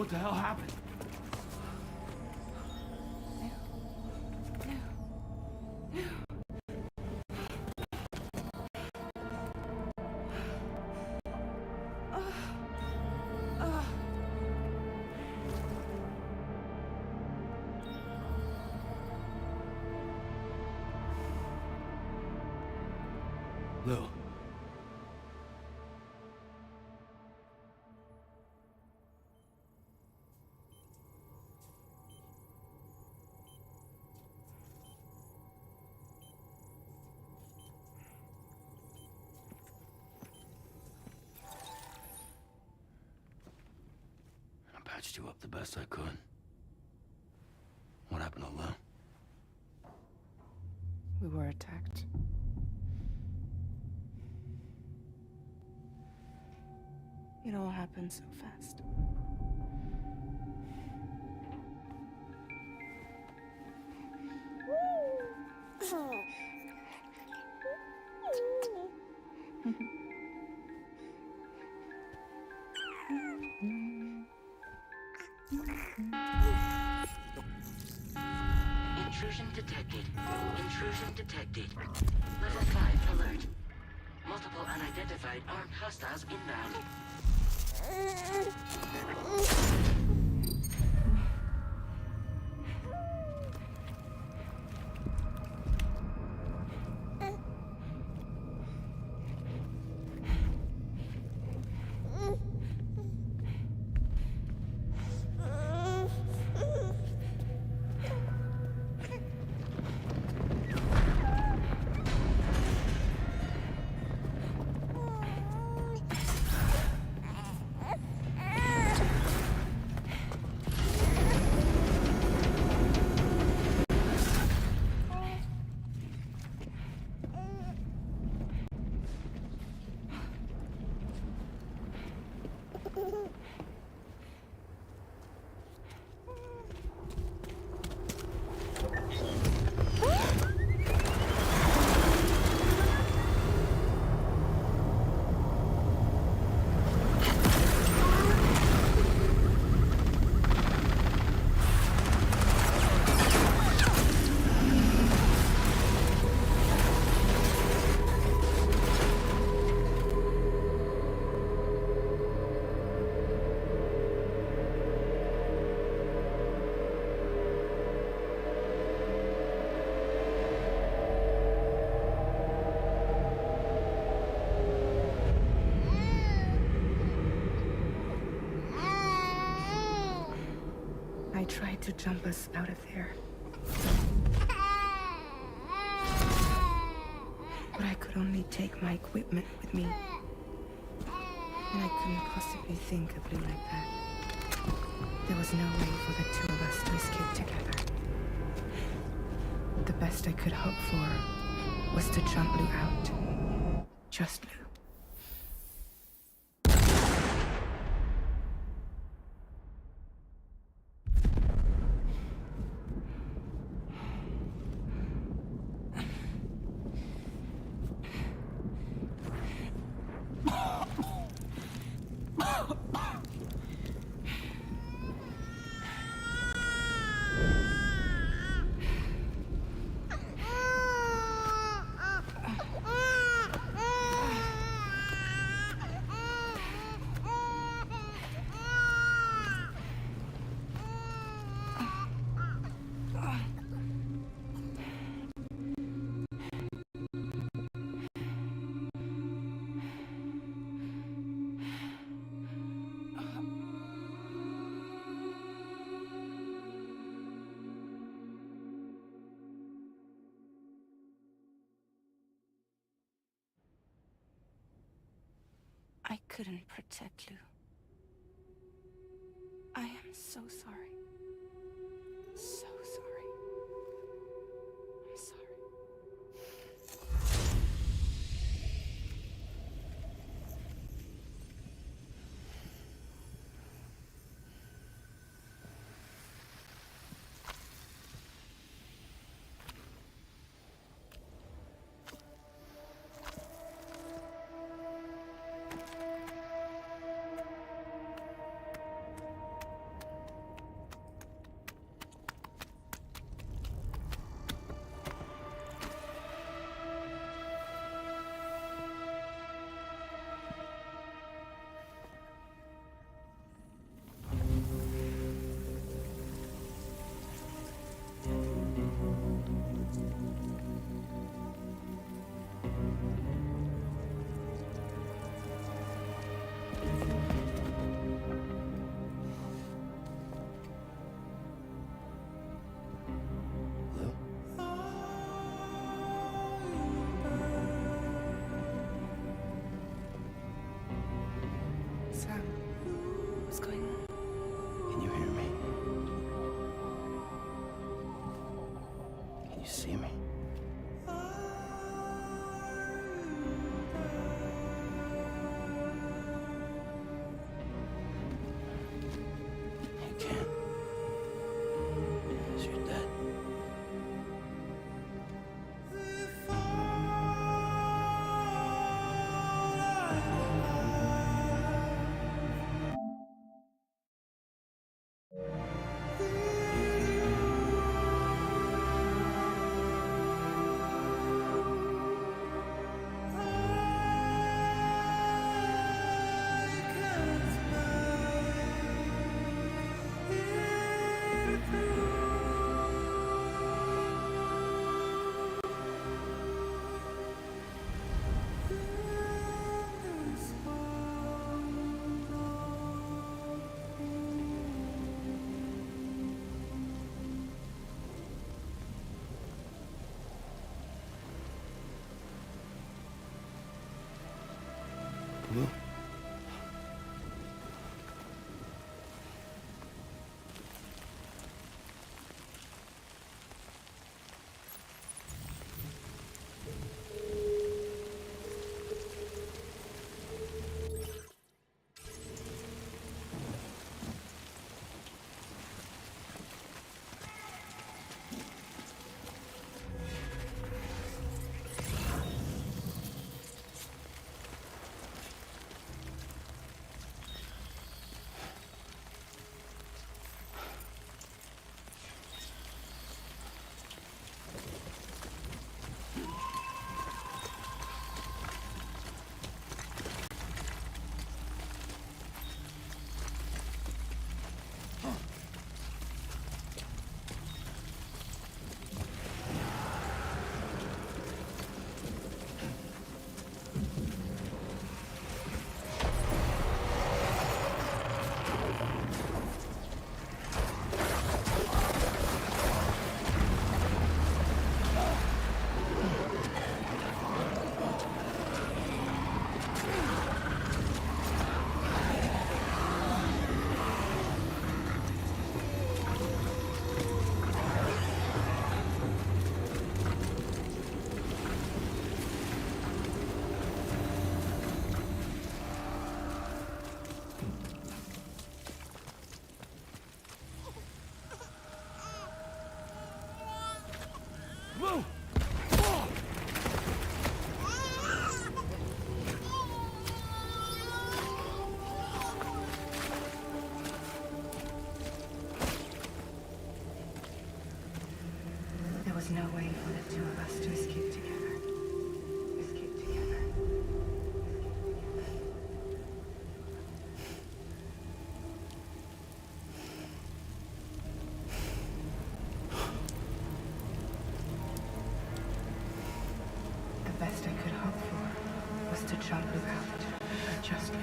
What the hell happened? Lou. I patched you up the best I could. What happened to Lou? We were attacked. It all happened so fast. Intrusion detected. Intrusion detected. Level 5 alert. Multiple unidentified armed hostiles inbound. I tried to jump us out of there. But I could only take my equipment with me. And I couldn't possibly think of Lou like that. There was no way for the two of us to escape together. The best I could hope for was to jump Lou out. Just Lou. I couldn't protect Lou. I am so sorry. So sorry. I'm sorry. see me? You can't. Because you're dead. Lou? Lou! There was no way for the two of us to escape together. Escape together. The best I could hope for was to jump without adjustment.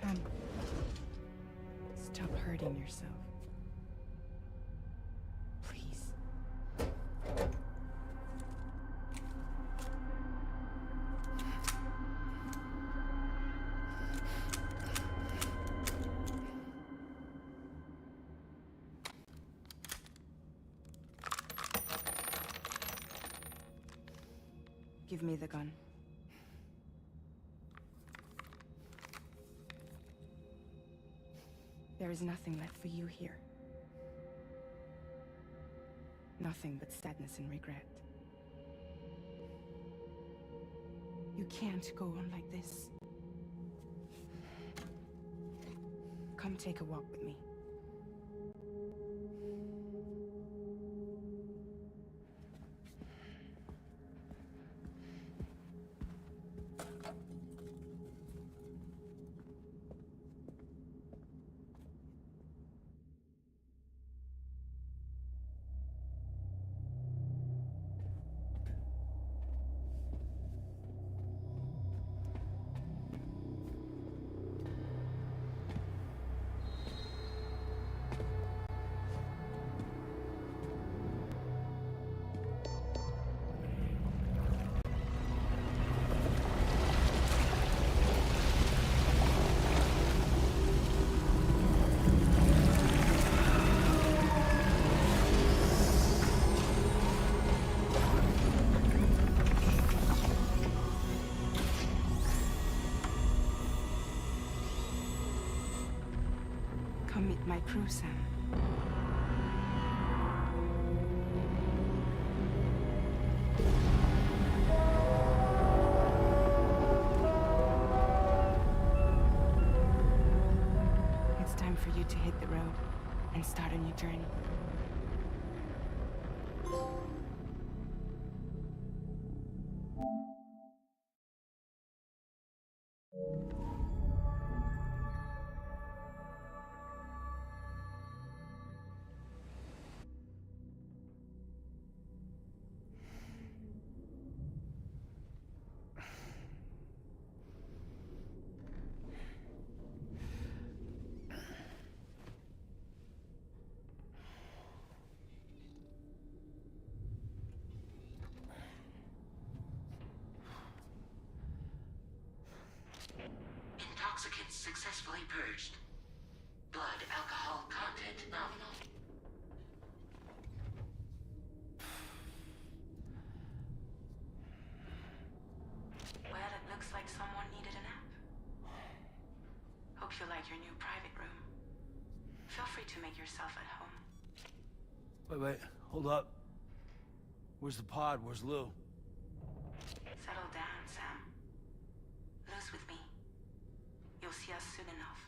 Sam, stop hurting yourself. Please. Give me the gun. There is nothing left for you here. Nothing but sadness and regret. You can't go on like this. Come take a walk with me. Come meet my crew, Sam. It's time for you to hit the road and start a new journey. Intoxicants successfully purged. Blood alcohol content nominal. Well, it looks like someone needed a nap. Hope you like your new private room. Feel free to make yourself at home. Wait, hold up. Where's the pod? Where's Lou? Settle down, Sam. Lou's with me. You'll see us soon enough.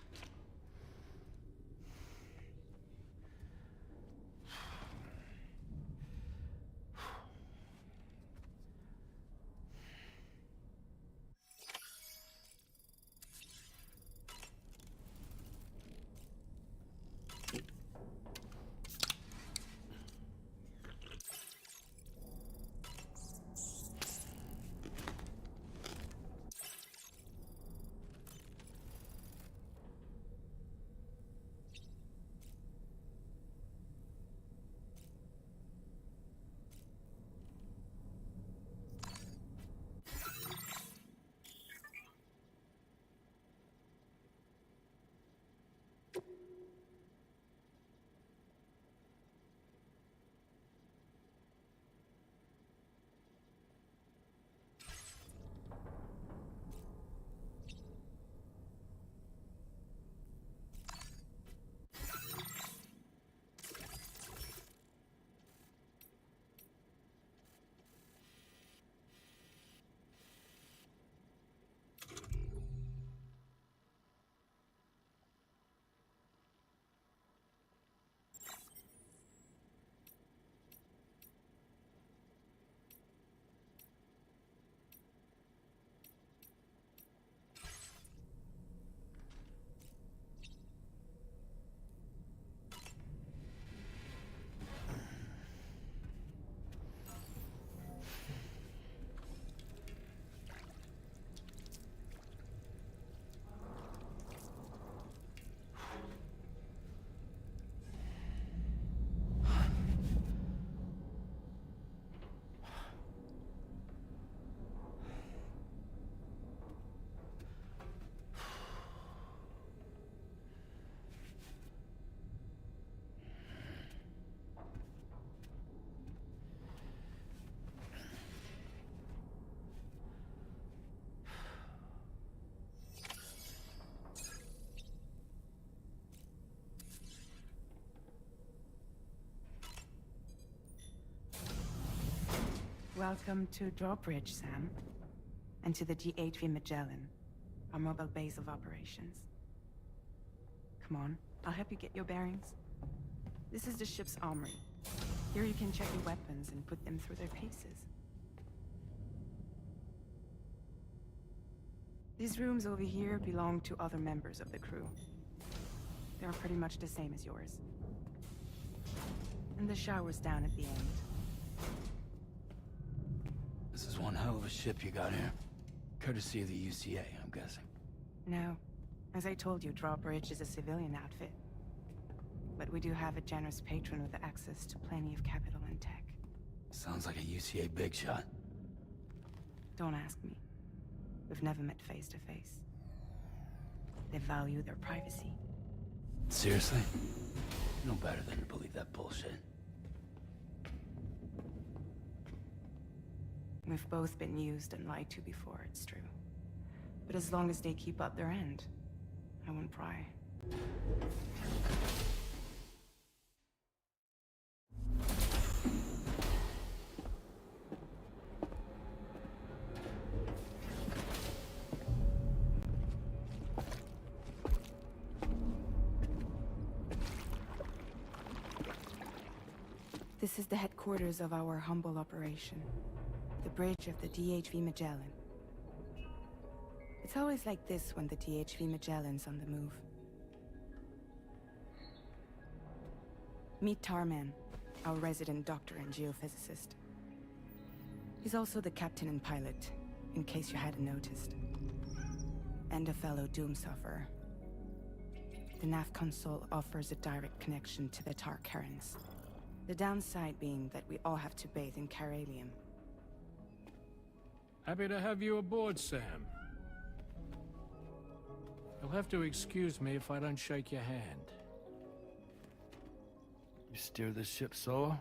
Welcome to Drawbridge, Sam. And to the DHV Magellan, our mobile base of operations. Come on, I'll help you get your bearings. This is the ship's armory. Here you can check your weapons and put them through their paces. These rooms over here belong to other members of the crew. They are pretty much the same as yours. And the shower's down at the end. This is one hell of a ship you got here. Courtesy of the UCA, I'm guessing. No. As I told you, Drawbridge is a civilian outfit. But we do have a generous patron with access to plenty of capital and tech. Sounds like a UCA big shot. Don't ask me. We've never met face to face. They value their privacy. Seriously? No better than to believe that bullshit. We've both been used and lied to before, it's true. But as long as they keep up their end, I won't pry. This is the headquarters of our humble operation. The bridge of the DHV Magellan. It's always like this when the DHV Magellan's on the move. Meet Tarman, our resident doctor and geophysicist. He's also the captain and pilot, in case you hadn't noticed. And a fellow doom sufferer. The nav console offers a direct connection to the Tarkarans. The downside being that we all have to bathe in Caralium. Happy to have you aboard, Sam. You'll have to excuse me if I don't shake your hand. You steer this ship solo?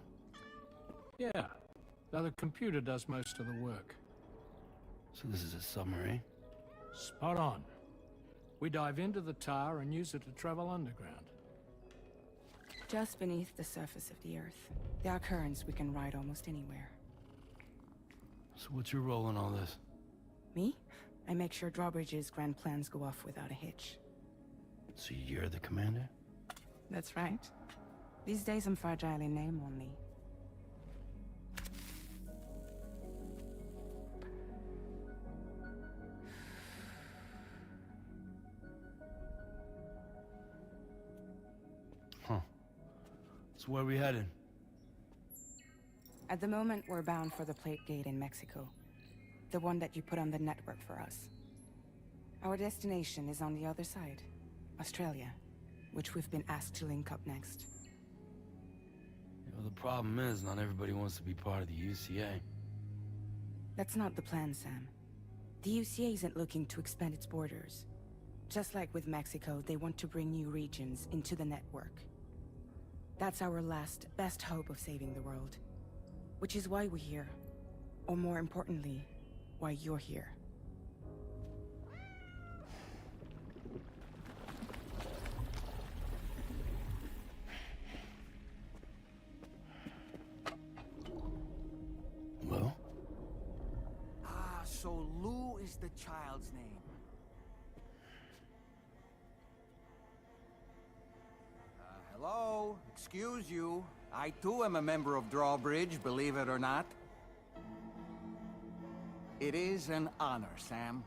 Yeah, though the computer does most of the work. So this is a submarine? Spot on. We dive into the tar and use it to travel underground. Just beneath the surface of the Earth. There are currents we can ride almost anywhere. So what's your role in all this? Me? I make sure Drawbridge's grand plans go off without a hitch. So you're the commander? That's right. These days I'm fragile in name only. Huh. So where are we headed? At the moment, we're bound for the Plate Gate in Mexico. The one that you put on the network for us. Our destination is on the other side, Australia, which we've been asked to link up next. You know, the problem is, not everybody wants to be part of the UCA. That's not the plan, Sam. The UCA isn't looking to expand its borders. Just like with Mexico, they want to bring new regions into the network. That's our last, best hope of saving the world. Which is why we're here. Or more importantly, why you're here. Well? Ah, so Lou is the child's name. Hello? Excuse you. I too am a member of Drawbridge, believe it or not. It is an honor, Sam.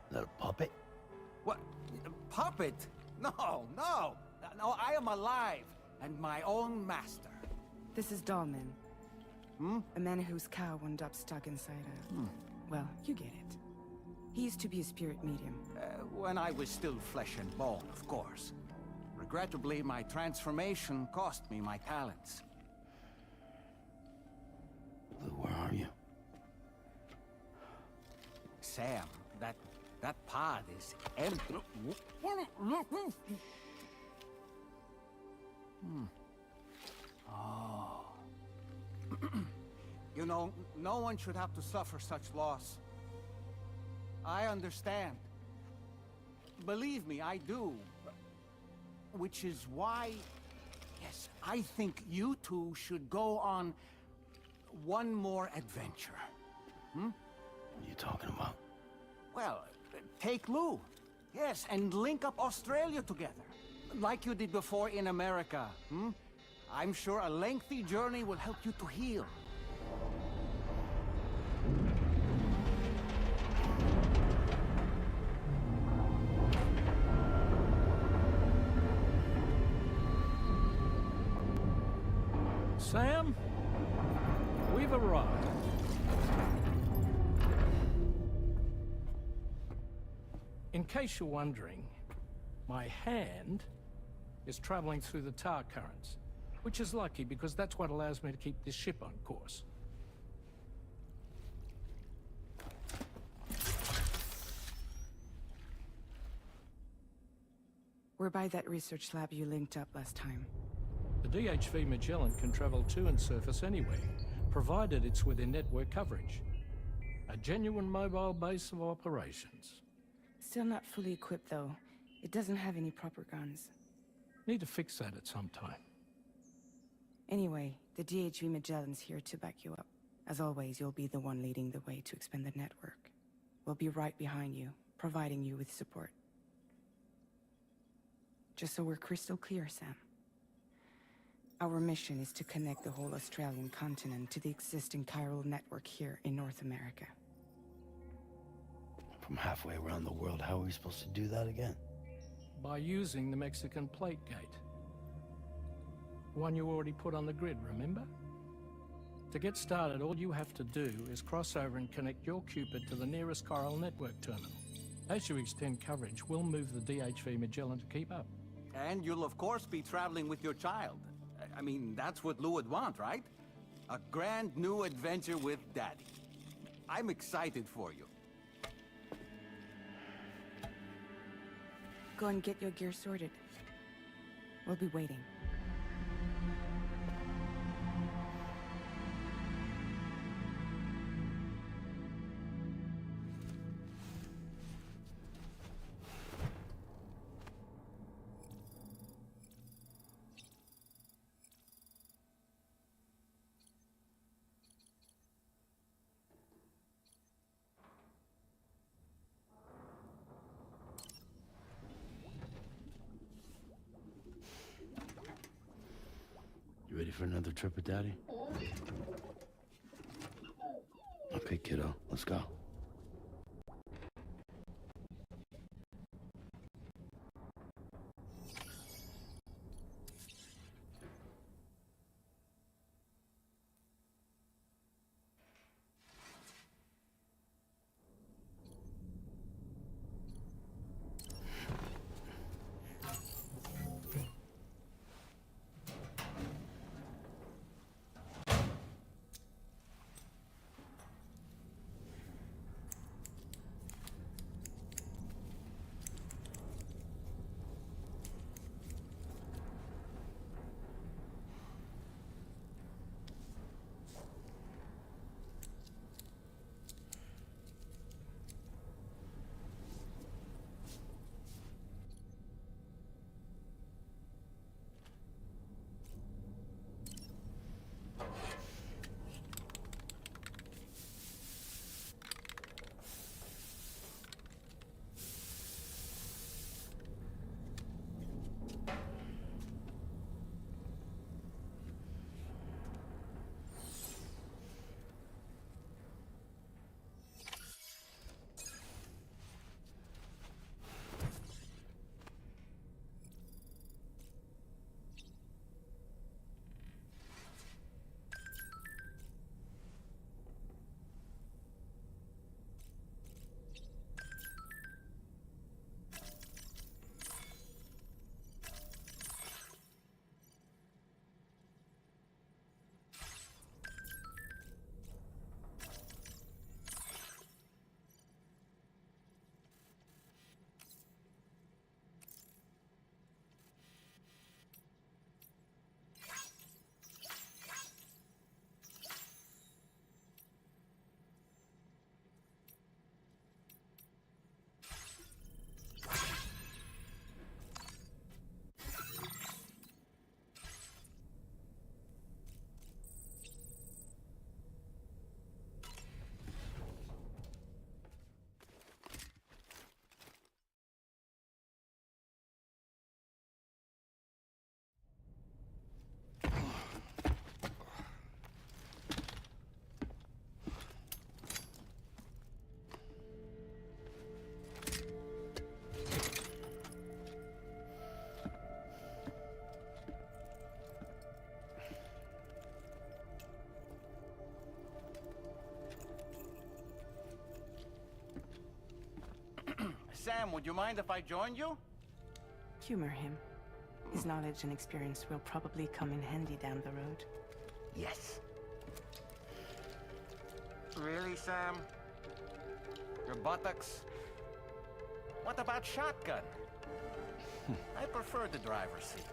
Is that a puppet? What? A puppet? No, no! No, I am alive, and my own master. This is Dolman. A man whose cow wound up stuck inside a... Well, you get it. He used to be a spirit medium. When I was still flesh and bone, of course. Regrettably, my transformation cost me my talents. Lou, where are you? Sam, that pod is empty. Oh. You know, no one should have to suffer such loss. I understand. Believe me, I do. Which is why, yes, I think you two should go on one more adventure. What are you talking about? Well, take Lou. Yes, and link up Australia together. Like you did before in America, I'm sure a lengthy journey will help you to heal. Sam, we've arrived. In case you're wondering, my hand is traveling through the tar currents, which is lucky because that's what allows me to keep this ship on course. We're by that research lab you linked up last time. The DHV Magellan can travel to and surface anywhere, provided it's within network coverage. A genuine mobile base of operations. Still not fully equipped, though. It doesn't have any proper guns. Need to fix that at some time. Anyway, the DHV Magellan's here to back you up. As always, you'll be the one leading the way to expand the network. We'll be right behind you, providing you with support. Just so we're crystal clear, Sam. Our mission is to connect the whole Australian continent to the existing chiral network here in North America. From halfway around the world, how are we supposed to do that again? By using the Mexican plate gate. One you already put on the grid, remember? To get started, all you have to do is cross over and connect your Cupid to the nearest chiral network terminal. As you extend coverage, we'll move the DHV Magellan to keep up. And you'll of course be traveling with your child. I mean, that's what Lou would want, right? A grand new adventure with Daddy. I'm excited for you. Go and get your gear sorted. We'll be waiting. You ready for another trip with Daddy? Okay, kiddo, let's go. Sam, would you mind if I joined you? Humor him. His knowledge and experience will probably come in handy down the road. Yes. Really, Sam? Your buttocks? What about shotgun? I prefer the driver's seat.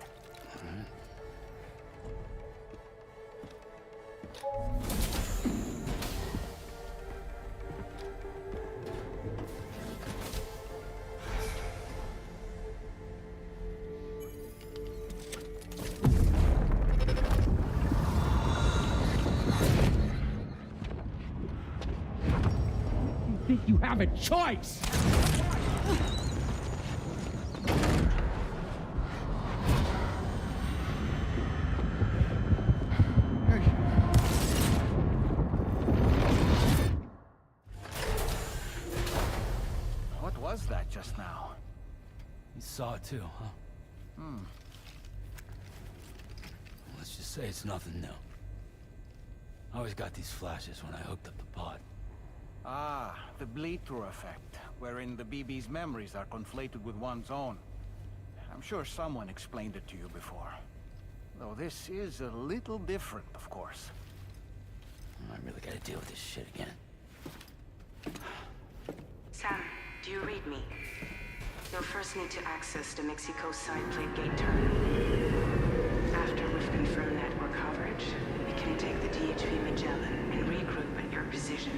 Think you have a choice? What was that just now? You saw it too, huh? Let's just say it's nothing new. I always got these flashes when I hooked up the pod. Ah, the bleed-through effect, wherein the BB's memories are conflated with one's own. I'm sure someone explained it to you before. Though this is a little different, of course. I really gotta deal with this shit again. Sam, do you read me? You'll first need to access the Mexico side plate gate terminal. After we've confirmed network coverage, we can take the DHV Magellan and regroup at your position.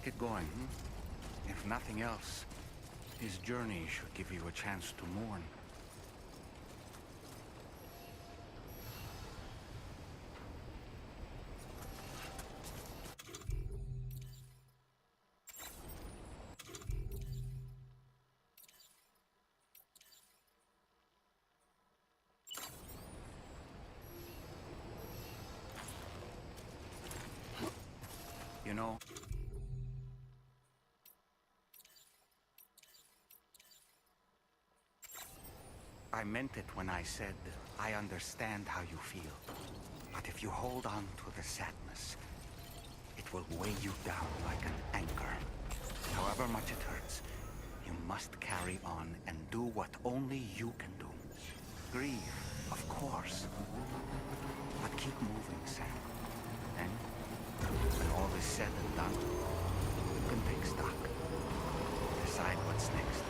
get going, If nothing else, his journey should give you a chance to mourn. You know, I meant it when I said I understand how you feel. But if you hold on to the sadness, it will weigh you down like an anchor. However much it hurts, you must carry on and do what only you can do. Grieve, of course. But keep moving, Sam. Then, when all is said and done, you can take stock. Decide what's next.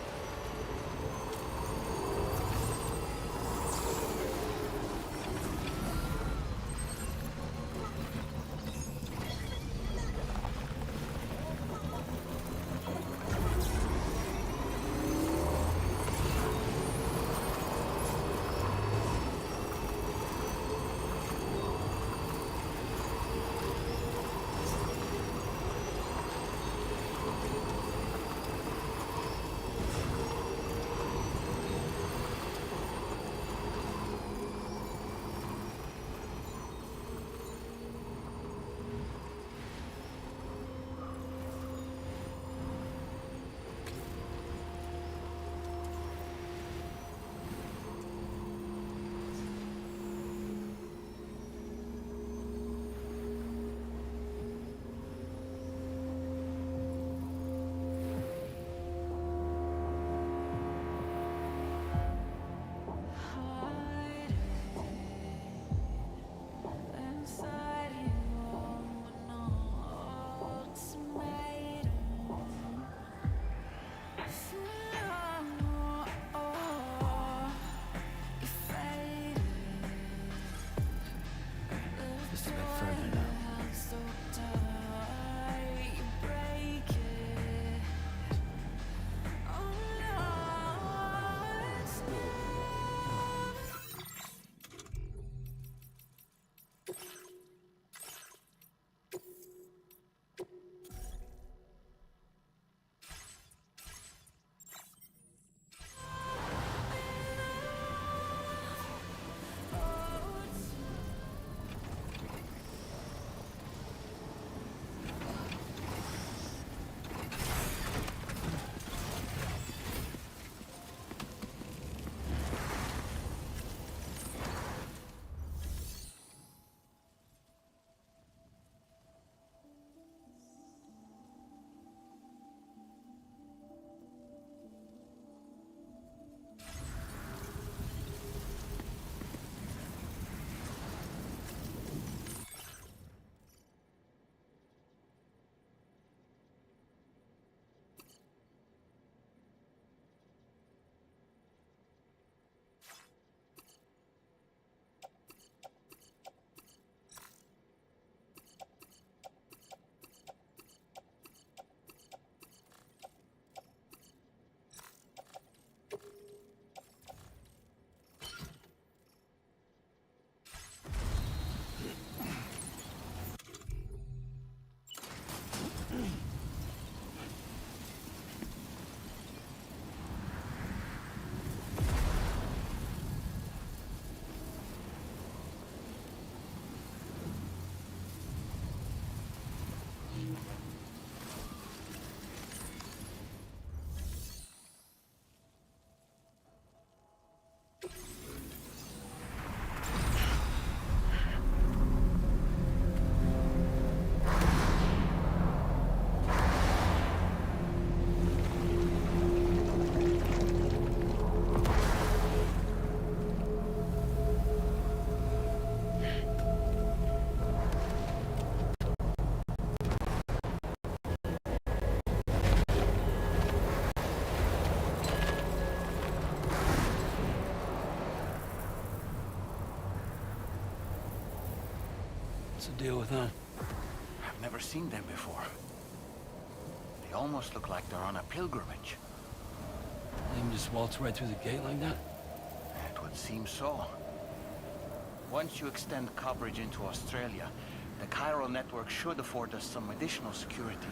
Just a bit further now. What's the deal with them? I've never seen them before. They almost look like they're on a pilgrimage. They can just waltz right through the gate like that? It would seem so. Once you extend coverage into Australia, the chiral network should afford us some additional security.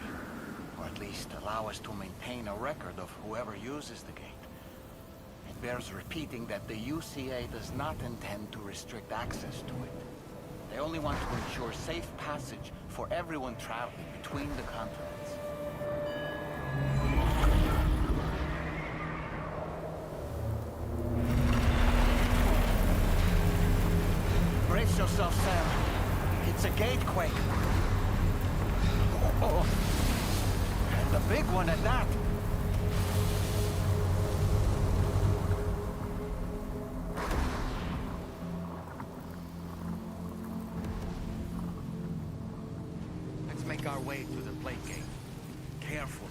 Or at least allow us to maintain a record of whoever uses the gate. It bears repeating that the UCA does not intend to restrict access to it. They only want to ensure safe passage for everyone traveling between the continents. Brace yourself, Sam. It's a gatequake. Oh. And a big one at that. Let's make our way to the plate gate. Carefully.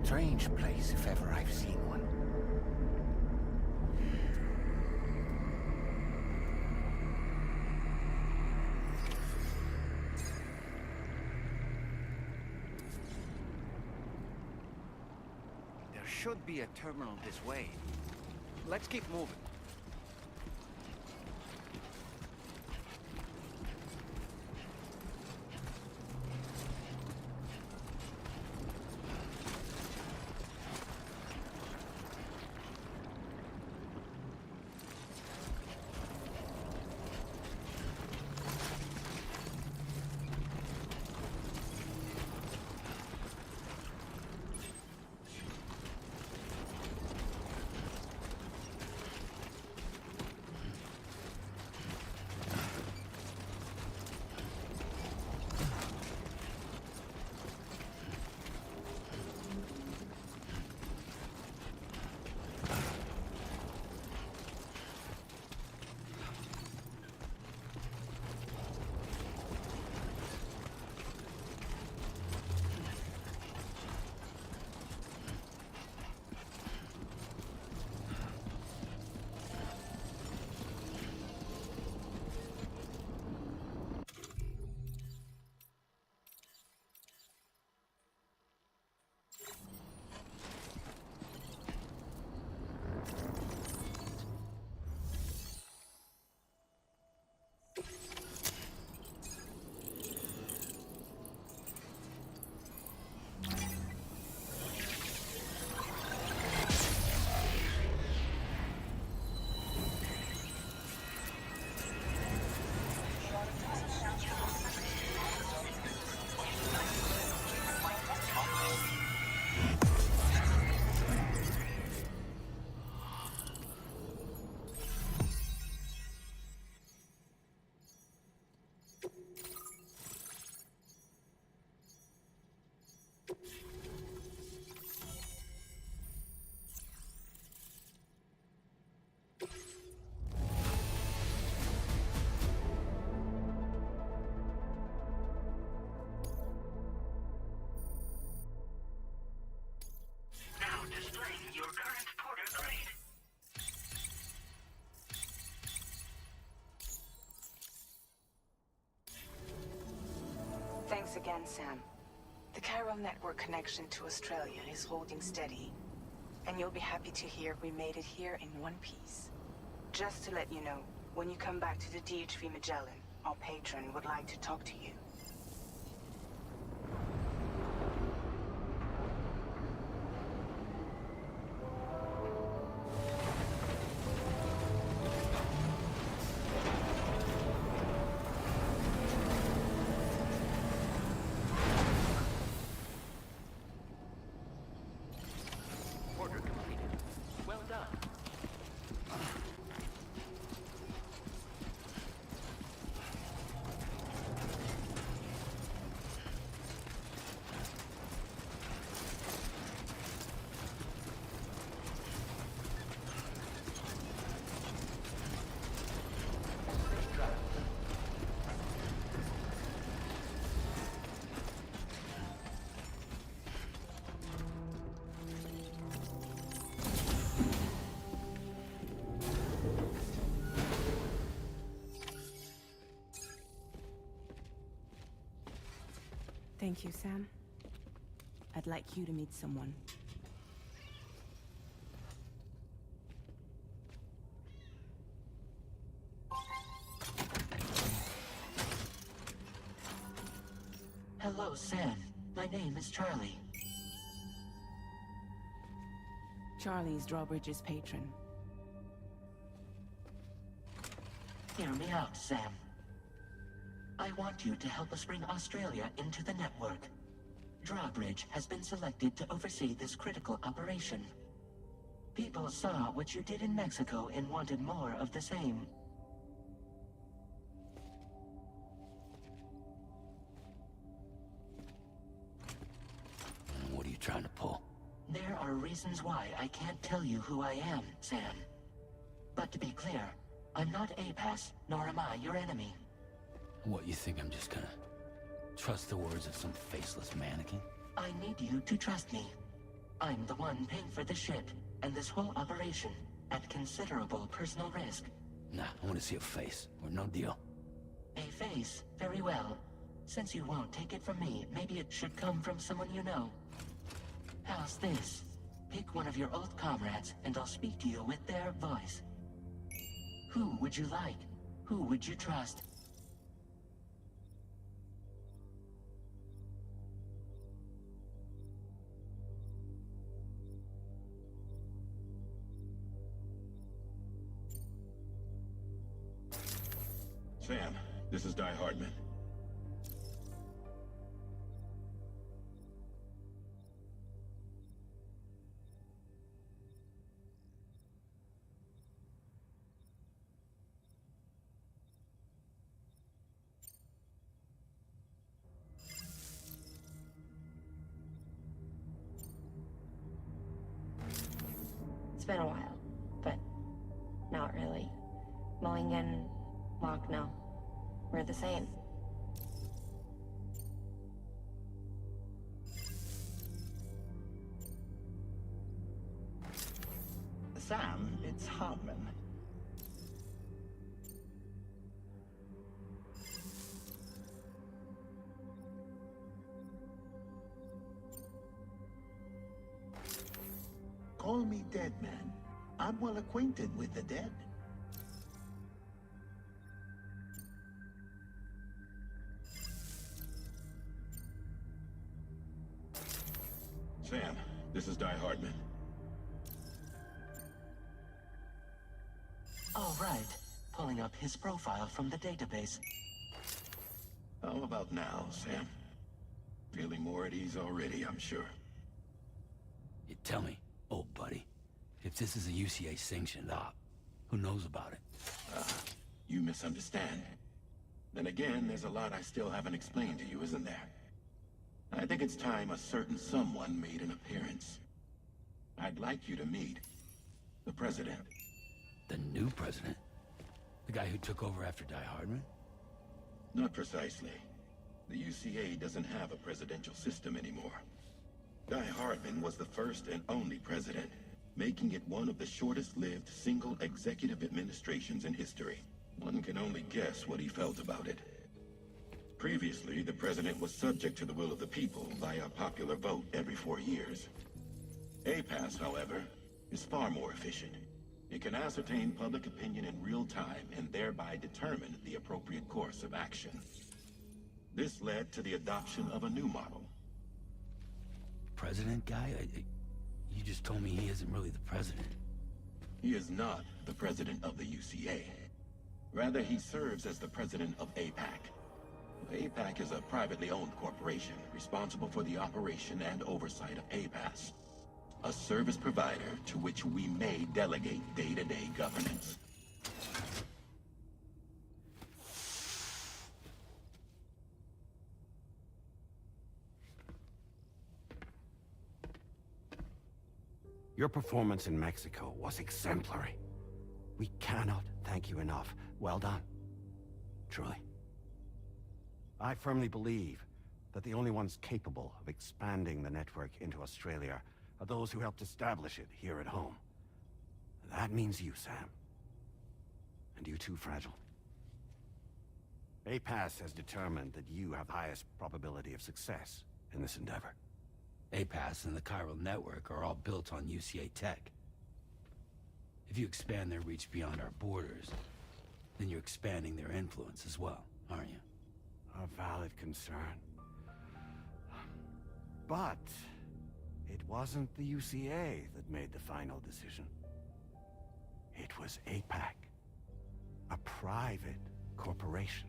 Strange place, if ever I've seen one. There should be a terminal this way. Let's keep moving. again, Sam. The chiral network connection to Australia is holding steady. And you'll be happy to hear we made it here in one piece. Just to let you know, when you come back to the DHV Magellan, our patron would like to talk to you. Order completed. Well done. Safe drive. Thank you, Sam. I'd like you to meet someone. Hello, Sam. My name is Charlie. Charlie's Drawbridge's patron. Hear me out, Sam. I want you to help us bring Australia into the network. Drawbridge has been selected to oversee this critical operation. People saw what you did in Mexico and wanted more of the same. What are you trying to pull? There are reasons why I can't tell you who I am, Sam. But to be clear, I'm not APAS, nor am I your enemy. What, you think I'm just gonna trust the words of some faceless mannequin? I need you to trust me. I'm the one paying for the ship and this whole operation at considerable personal risk. Nah, I want to see a face, or no deal. A face, very well. Since you won't take it from me, maybe it should come from someone you know. How's this? Pick one of your old comrades, and I'll speak to you with their voice. Who would you like? Who would you trust? Sam, this is Di Hardman. It's been a while, but not really. Mulligan, Locke, no. We're the same. Sam, it's Hardman. Call me Dead Man. I'm well acquainted with the dead. Sam, this is Di Hardman. All right. Pulling up his profile from the database. How about now, Sam? Feeling more at ease already, I'm sure. You tell me, old buddy, if this is a UCA-sanctioned op, who knows about it? You misunderstand. Then again, there's a lot I still haven't explained to you, isn't there? I think it's time a certain someone made an appearance. I'd like you to meet the President. The new president? The guy who took over after Die Hardman? Not precisely. The UCA doesn't have a presidential system anymore. Di Hardman was the first and only president, making it one of the shortest-lived single executive administrations in history. One can only guess what he felt about it. Previously, the president was subject to the will of the people via a popular vote every 4 years. APAS, however, is far more efficient. It can ascertain public opinion in real time and thereby determine the appropriate course of action. This led to the adoption of a new model. President guy? You just told me he isn't really the president. He is not the president of the UCA. Rather, he serves as the president of APAC. APAC is a privately owned corporation responsible for the operation and oversight of APAS, a service provider to which we may delegate day-to-day governance. Your performance in Mexico was exemplary. We cannot thank you enough. Well done. Truly. I firmly believe that the only ones capable of expanding the network into Australia are those who helped establish it here at home. That means you, Sam. And you too, Fragile. APAS has determined that you have the highest probability of success in this endeavor. APAS and the chiral network are all built on UCA tech. If you expand their reach beyond our borders, then you're expanding their influence as well, aren't you? A valid concern. But it wasn't the UCA that made the final decision. It was APAC, a private corporation.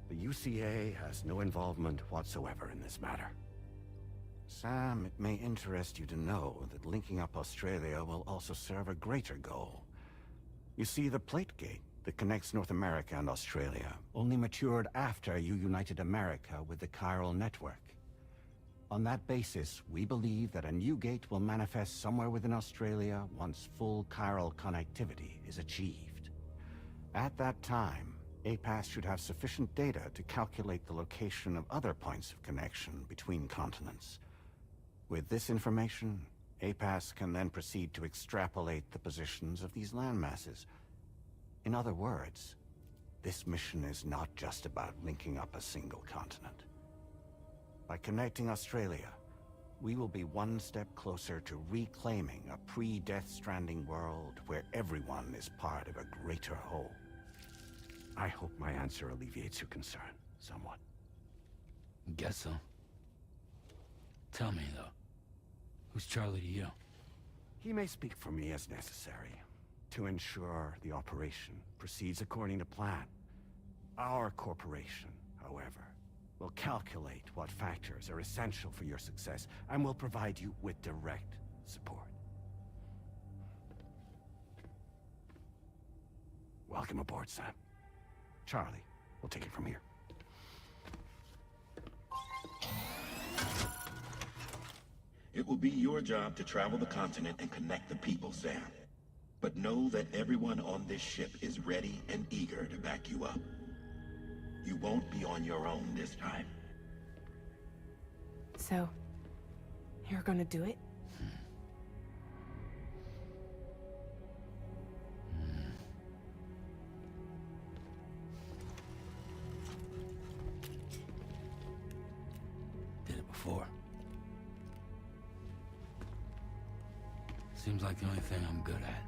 The UCA has no involvement whatsoever in this matter. Sam, it may interest you to know that linking up Australia will also serve a greater goal. You see, the plate gate that connects North America and Australia only matured after you united America with the chiral network. On that basis, we believe that a new gate will manifest somewhere within Australia once full chiral connectivity is achieved. At that time, APAS should have sufficient data to calculate the location of other points of connection between continents. With this information, APAS can then proceed to extrapolate the positions of these landmasses. In other words, this mission is not just about linking up a single continent. By connecting Australia, we will be one step closer to reclaiming a pre-Death Stranding world where everyone is part of a greater whole. I hope my answer alleviates your concern somewhat. Guess so. Tell me, though, who's Charlie to you? He may speak for me as necessary to ensure the operation proceeds according to plan. Our corporation, however, will calculate what factors are essential for your success and will provide you with direct support. Welcome aboard, Sam. Charlie, we'll take it from here. It will be your job to travel the continent and connect the people, Sam. But know that everyone on this ship is ready and eager to back you up. You won't be on your own this time. So, you're gonna do it? Did it before. Seems like the only thing I'm good at.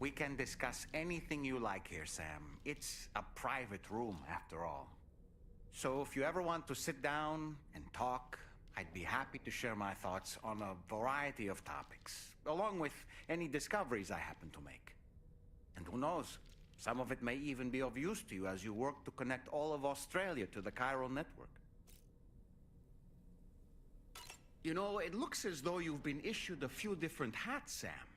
We can discuss anything you like here, Sam. It's a private room, after all. So if you ever want to sit down and talk, I'd be happy to share my thoughts on a variety of topics, along with any discoveries I happen to make. And who knows, some of it may even be of use to you as you work to connect all of Australia to the chiral network. You know, it looks as though you've been issued a few different hats, Sam.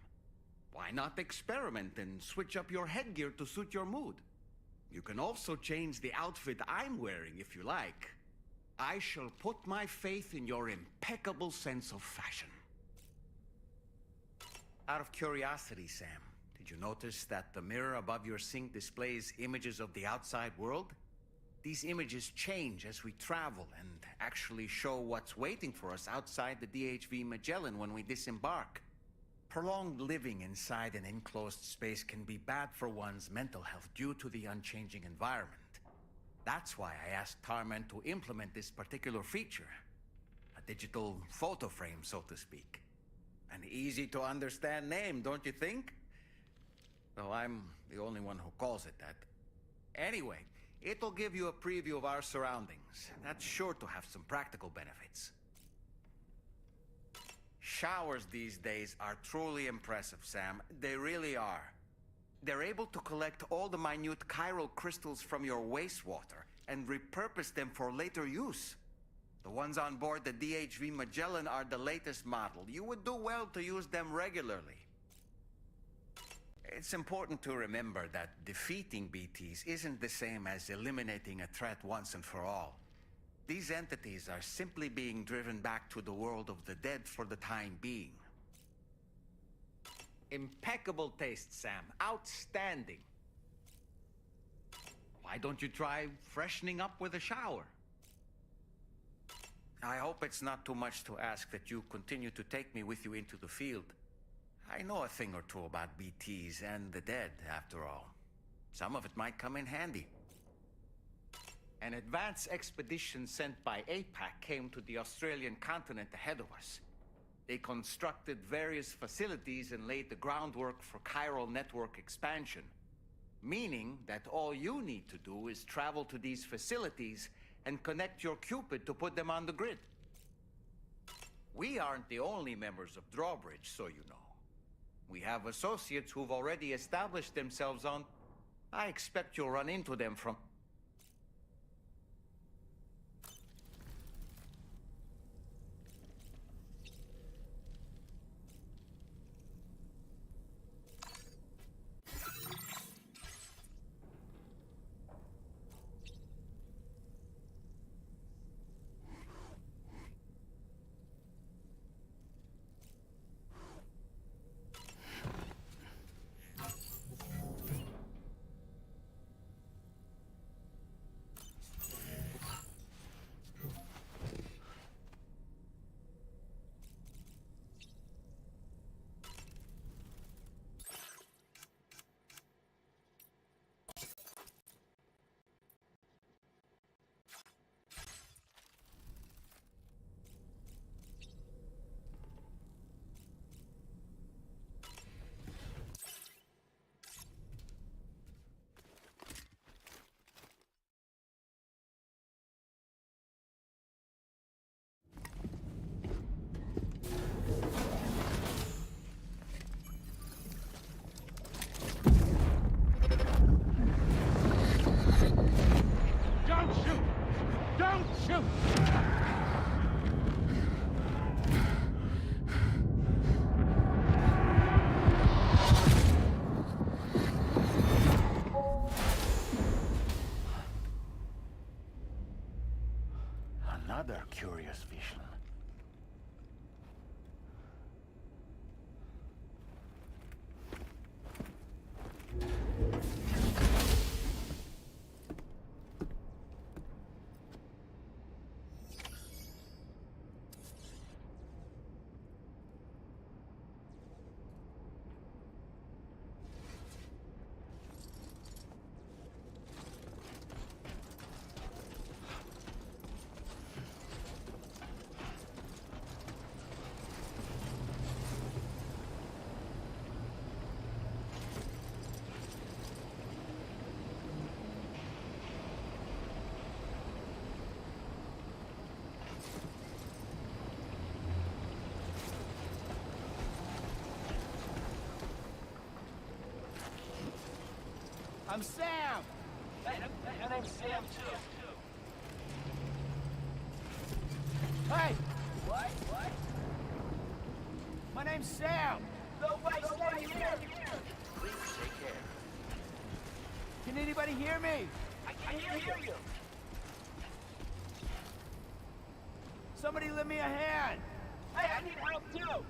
Why not experiment and switch up your headgear to suit your mood? You can also change the outfit I'm wearing if you like. I shall put my faith in your impeccable sense of fashion. Out of curiosity, Sam, did you notice that the mirror above your sink displays images of the outside world? These images change as we travel and actually show what's waiting for us outside the DHV Magellan when we disembark. Prolonged living inside an enclosed space can be bad for one's mental health due to the unchanging environment. That's why I asked Tarman to implement this particular feature. A digital photo frame, so to speak. An easy-to-understand name, don't you think? Though I'm the only one who calls it that. Anyway, it'll give you a preview of our surroundings. That's sure to have some practical benefits. Showers these days are truly impressive, Sam. They really are. They're able to collect all the minute chiral crystals from your wastewater and repurpose them for later use. The ones on board the DHV Magellan are the latest model. You would do well to use them regularly. It's important to remember that defeating BTs isn't the same as eliminating a threat once and for all. These entities are simply being driven back to the world of the dead for the time being. Impeccable taste, Sam. Outstanding. Why don't you try freshening up with a shower? I hope it's not too much to ask that you continue to take me with you into the field. I know a thing or two about BTs and the dead, after all. Some of it might come in handy. An advance expedition sent by APAC came to the Australian continent ahead of us. They constructed various facilities and laid the groundwork for chiral network expansion, meaning that all you need to do is travel to these facilities and connect your Cupid to put them on the grid. We aren't the only members of Drawbridge, so you know. We have associates who've already established themselves on... I expect you'll run into them from... Don't shoot! Don't shoot! Another curious vision. I'm Sam! My name's Sam, too. Hey! What? My name's Sam! No way, stay here! Please take care. Can anybody hear me? I hear you! Somebody lend me a hand! Hey, I need help, too!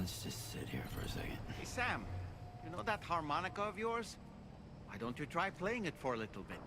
Let's just sit here for a second. Hey, Sam. You know that harmonica of yours? Why don't you try playing it for a little bit?